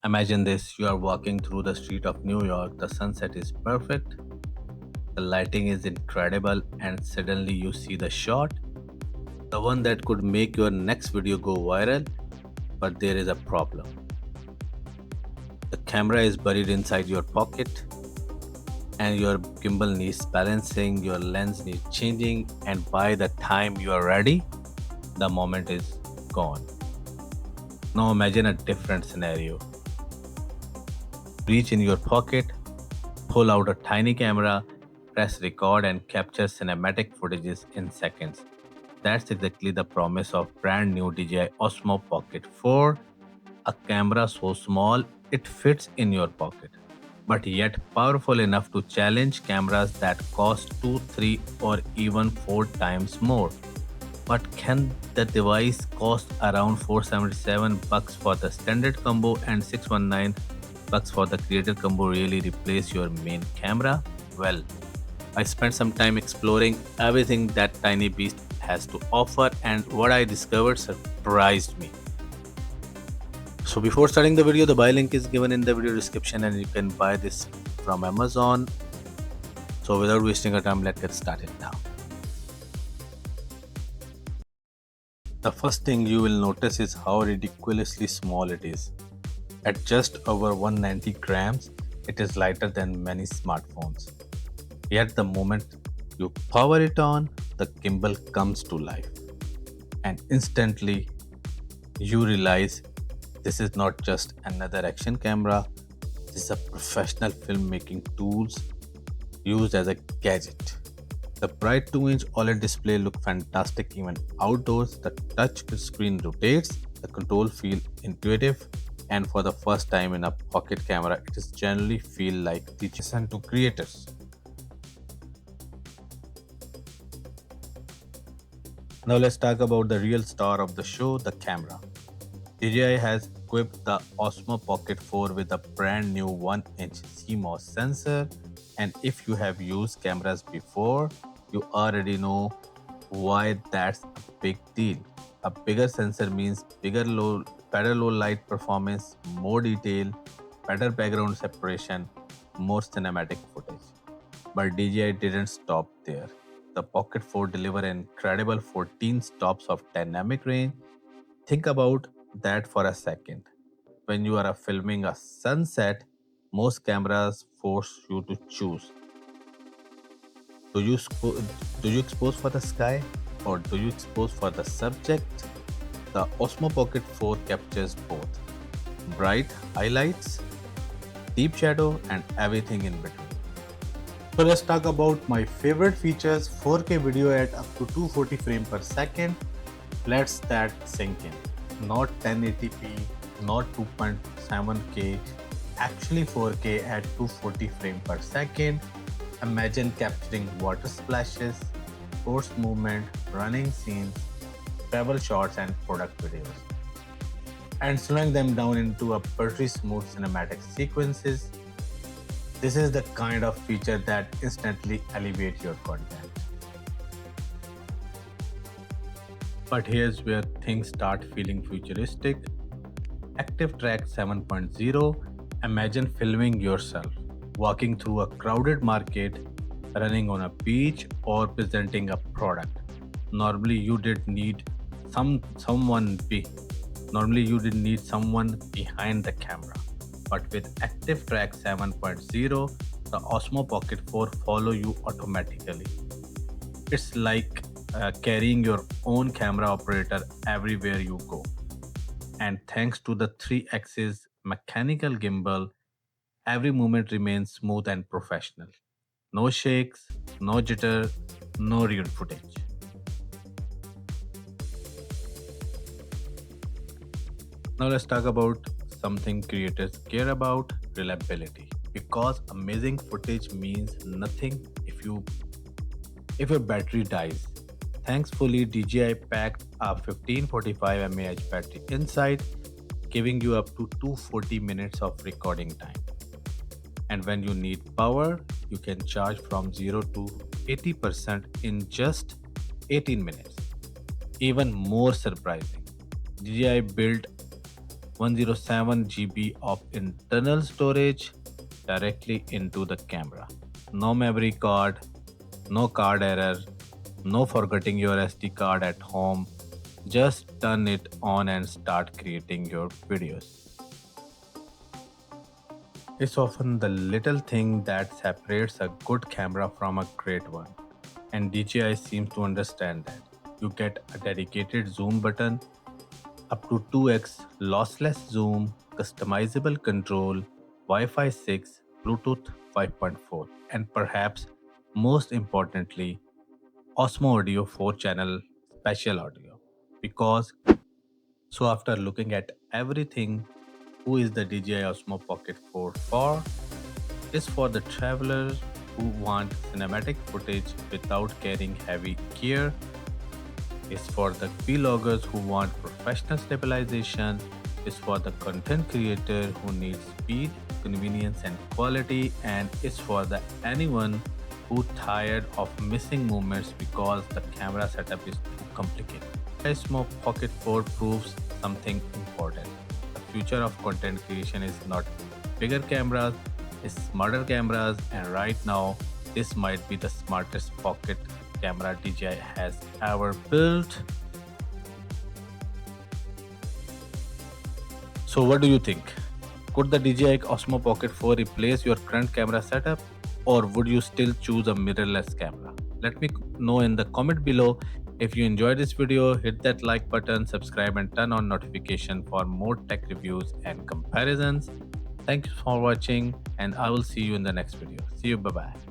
Imagine this, you are walking through the street of New York, the sunset is perfect, the lighting is incredible, and suddenly you see the shot, the one that could make your next video go viral. But there is a problem. The camera is buried inside your pocket, and your gimbal needs balancing, your lens needs changing, and by the time you are ready, the moment is gone. Now imagine a different scenario. Reach in your pocket, pull out a tiny camera, press record, and capture cinematic footages in seconds. That's exactly the promise of brand new DJI Osmo Pocket 4, a camera so small it fits in your pocket, but yet powerful enough to challenge cameras that cost 2, 3, or even 4 times more. But can the device cost around 477 bucks for the standard combo and 619 bucks for the creator combo really replace your main camera? Well, I spent some time exploring everything that tiny beast has to offer, and what I discovered surprised me. So before starting the video, the buy link is given in the video description and you can buy this from Amazon. So without wasting our time, let's get started now. The first thing you will notice is how ridiculously small it is. At just over 190 grams, it is lighter than many smartphones. Yet the moment you power it on, the gimbal comes to life. And instantly you realize this is not just another action camera, this is a professional filmmaking tools used as a gadget. The bright 2-inch OLED display looks fantastic even outdoors. The touch screen rotates, the control feel intuitive, and for the first time in a pocket camera, it is generally feel like the listen to creators. Now let's talk about the real star of the show, the camera. DJI has equipped the Osmo Pocket 4 with a brand new 1-inch CMOS sensor, and if you have used cameras before, you already know why that's a big deal. A bigger sensor means better low light performance, more detail, better background separation, more cinematic footage. But DJI didn't stop there. The Pocket 4 delivered an incredible 14 stops of dynamic range. Think about that for a second. When you are filming a sunset, most cameras force you to choose. Do you, do you expose for the sky or do you expose for the subject? The Osmo Pocket 4 captures both bright highlights, deep shadow, and everything in between. So let's talk about my favorite features. 4K video at up to 240 frames per second. Let's that sink in. Not 1080p, not 2.7K, actually 4K at 240 frames per second. Imagine capturing water splashes, forced movement, running scenes, travel shots, and product videos, and slowing them down into a pretty smooth cinematic sequences. This is the kind of feature that instantly elevates your content. But here's where things start feeling futuristic. Active Track 7.0. Imagine filming yourself walking through a crowded market, running on a beach, or presenting a product. Normally you did need normally you did need someone behind the camera. But with Active Track 7.0, the Osmo Pocket 4 follow you automatically. It's like carrying your own camera operator everywhere you go. And thanks to the 3-axis mechanical gimbal, every movement remains smooth and professional. No shakes, no jitter, no real footage. Now let's talk about something creators care about, reliability. Because amazing footage means nothing if your battery dies. Thankfully, DJI packed a 1545 mAh battery inside, giving you up to 240 minutes of recording time. And when you need power, you can charge from 0 to 80% in just 18 minutes. Even more surprising, DJI built 107 GB of internal storage directly into the camera. No memory card, no card error, no forgetting your SD card at home. Just turn it on and start creating your videos. It's often the little thing that separates a good camera from a great one, and DJI seems to understand that. You get a dedicated zoom button, up to 2x lossless zoom, customizable control, Wi Fi 6, Bluetooth 5.4, and perhaps most importantly, Osmo Audio 4 channel special audio. Because so, after looking at everything, who is the DJI Osmo Pocket 4 for? Is for the travelers who want cinematic footage without carrying heavy gear, is for the vloggers who want professional stabilization, is for the content creator who needs speed, convenience and quality, and is for the anyone who tired of missing moments because the camera setup is too complicated. Osmo Pocket 4 proves something important. The future of content creation is not bigger cameras, it's smarter cameras, and right now, this might be the smartest pocket camera DJI has ever built. So, what do you think? Could the DJI Osmo Pocket 4 replace your current camera setup, or would you still choose a mirrorless camera? Let me know in the comment below. If you enjoyed this video, hit that like button, subscribe, and turn on notification for more tech reviews and comparisons. Thank you for watching, and I will see you in the next video. See you. Bye bye.